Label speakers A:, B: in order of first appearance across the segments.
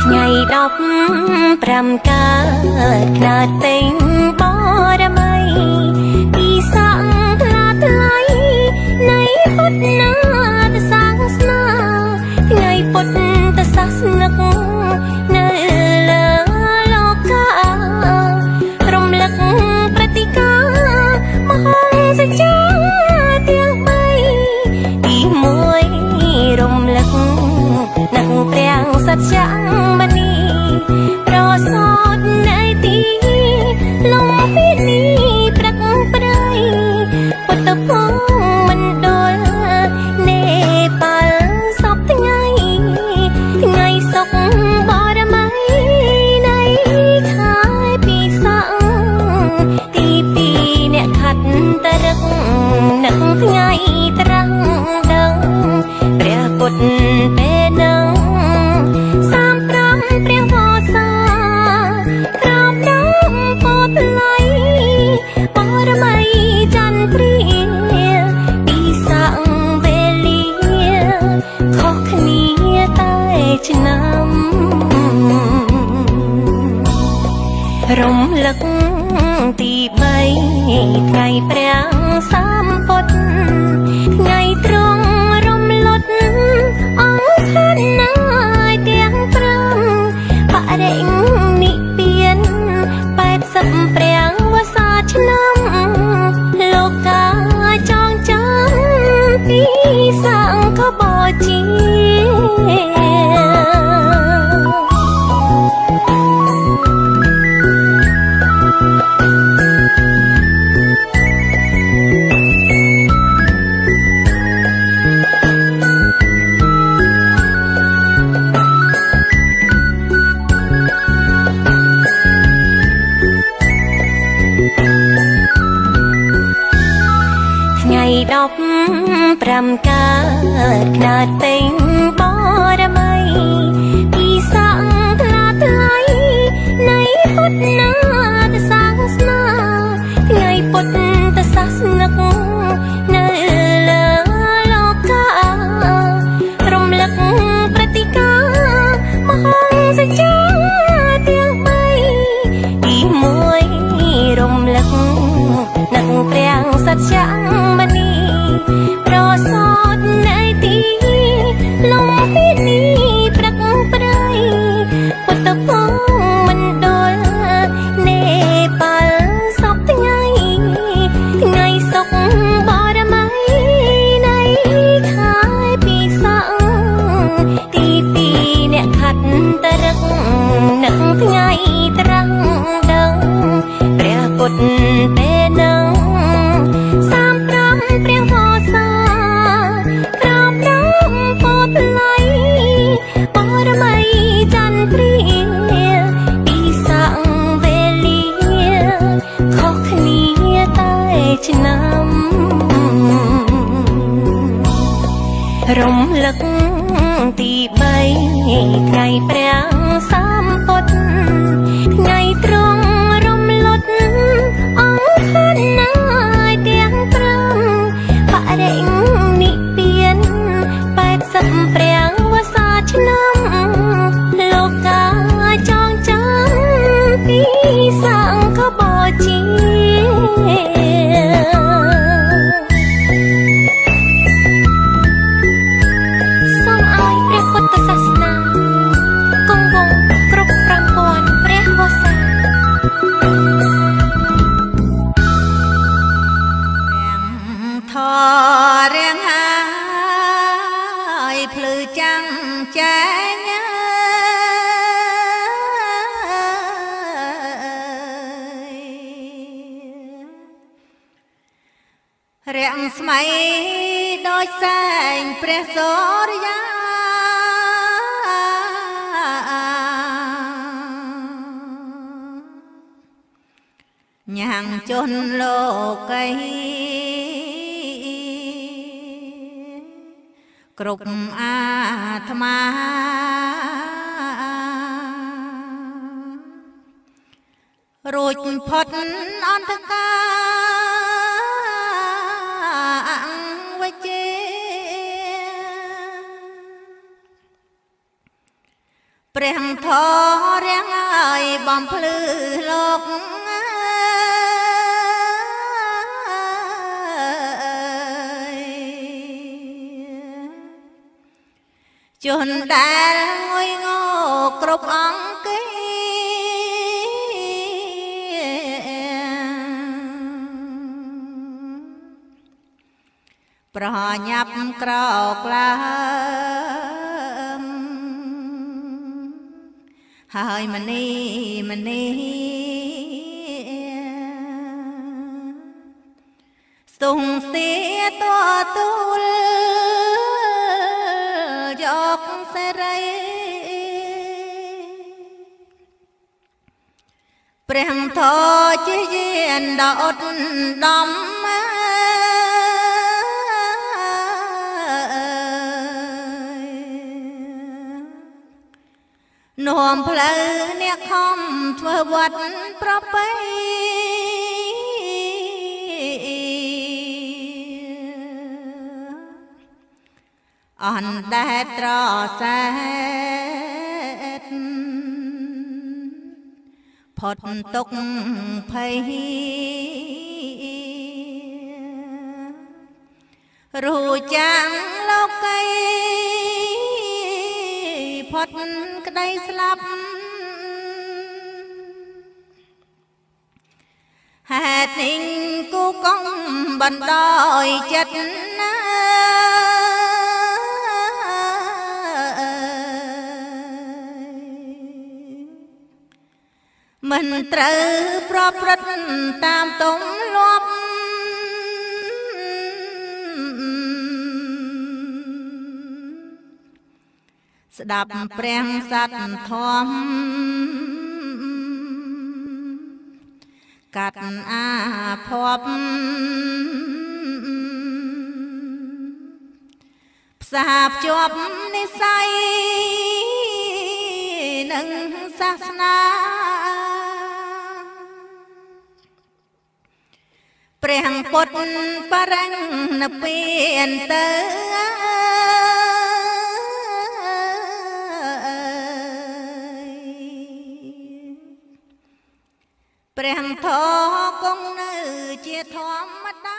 A: ថ្ងៃ15កើតខ្នាតពេញបរមីពីសង្ឃថ្លាថ្លៃនៃពុទ្ធនាសាសនាថ្ងៃពុទ្ធសាសនិកនៅលើលោកការំលឹកព្រឹត្តិការណ៍មហោសច្ចាទាំង3ទី1រំលឹកនឹងព្រះសច្ចាមនីប្រសោតនៃទីលំពិនីព្រឹកព្រៃពុទ្ធភូមិមណ្ឌលនេប៉ាល់សពថ្ងៃសុខបរមីនៃខែពិសាទី2អ្នកខាត់តរឹកនឹងថ្ងៃត្រង់ដឹងព្រះពុទ្ធពេលនឹង35ព្រះវស្សាក្រោមដើមពោធិ៍ថ្លៃបរមីចន្ទ្រាពីសាំងវេលាខុសគ្នាតែឆ្នាំរំលឹកទី3ថ្ងៃព្រះសម្ពុទ្ធថ្ងៃត្រង់រំលត់អង្គខណាយទាំង5បរិនិព្វាន80ព្រះវស្សាឆ្នាំលោកកាចងចាំពីសង្ឃបូជាថ្ងៃ15កើតខ្នាតពេញបរមីពីសង្ឃថ្លាថ្លៃនៃពុទ្ធនាសាសនាថ្ងៃពុទ្ធសាសនិកនៅលើលោកការំលឹកព្រឹត្តិការណ៍មហោសច្ចាទាំង3ទី1រំលឹកនឹងព្រះសច្ចាមនីប្រសោតនៃទីលំពិនីព្រឹកព្រៃពុទ្ធភូមិមណ្ឌលនេប៉ាល់សពថ្ងៃសុខបរមីនៃខែពិសាទី2អ្នកខាត់តរឹកនឹងថ្ងៃត្រង់ដឹងព្រះពុទ្ធពេលនឹង35ព្រះវស្សាក្រោមដើមពោធិ៍ថ្លៃបរមីចន្ទ្រាពីសាំងវេលាខុសគ្នាតែឆ្នាំរំលឹកទី3ថ្ងៃព្រះសម្ពុទ្ធថ្ងៃត្រង់រំលត់អង្គខណាយទាំង5បរិនិព្វាន80ព្រះវស្សាឆ្នាំលោកកាចងចាំពីសង្ឃបូជាសូមឲ្យព្រះពុទ្ធសាសនាគង់វង្សគ្រប់5000ព្រះវស្សា
B: ធរៀងហើយភ្លឺចាំងចែងរាំងស្មៃដូចសែងព្រះសូរយាញ៉ាំងជន់លោកីគ្រប់អាត្មារួចផុតអន្តកាវិជា ព្រះ ធររាំងអើយបំភ្លឺលោកជនដែលងុយងោគ្រប់អង្គគេប្រញាប់ក្រោកឡើងហើយម្នេះស្ទង់ស្ទាតទូលយកសេរីព្រះធម៌ជាយានដ៏ឧត្តមនាំផ្លូវអ្នកខំធ្វើវត្តប្រពៃអនដែតត្រសែតផុតទុកភ័យរួចចាំងលោកីផុតក្តីស្លាប់ហេតុនេះគូកងបណ្ដោយចិត្តណាមិនត្រូវប្រព្រឹត្តតាមទម្លាប់ស្ដាប់ព្រះសត្យធម៌កាត់អាភ័ព្វផ្សារភ្ជាប់និស្ស័យនិងសាសនាព្រះពុទ្ធបរិញ្ញពៀនទៅព្រះធម៌គង់នៅជាធម្មតា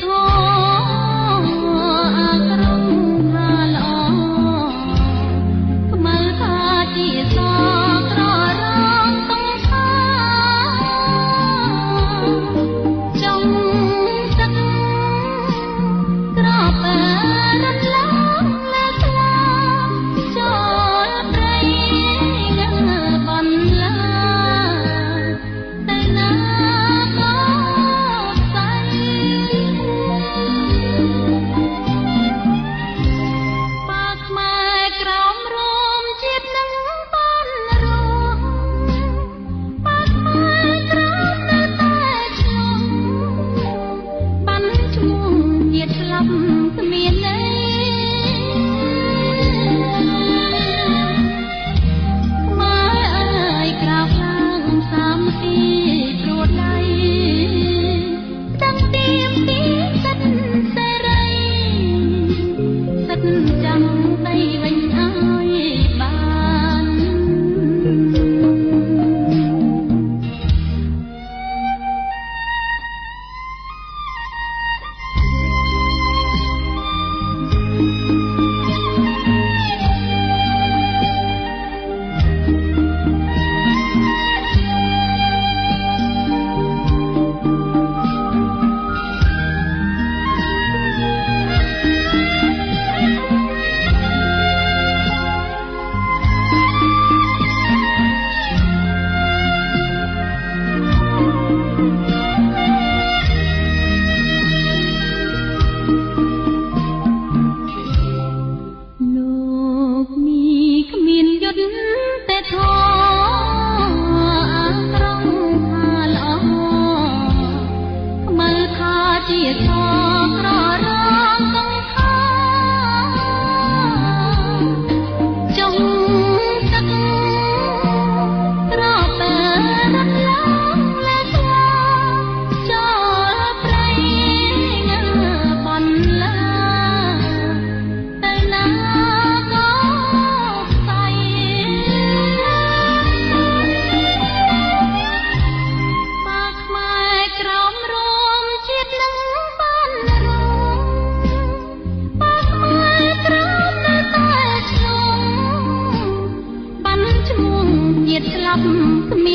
B: thôi
A: ប់គ្មានន័យម៉ែអើយក្រោកឡើងសាមគ្គីព្រួតដៃដឹងទៀមពីសិទ្ធសេរីសិទ្ធចាំដីវិញឲ្យបានលោកនេះគ្មានយុទ្ធតែធម៌អាស្រងថាល្អមើលថាជាធម៌ក្ររងកងខាចុងទឹកត្របែរត់ឡើងលែស្លាចូលព្រៃងាបនឡាទៅណាក៏ស្អីបើខ្មែរក្រោមរួមជាតិនឹងបានរងបើខ្មែរក្រោមនៅតែឆ្លងបានឈ្មោះជាតិស្លាប់គ្មាន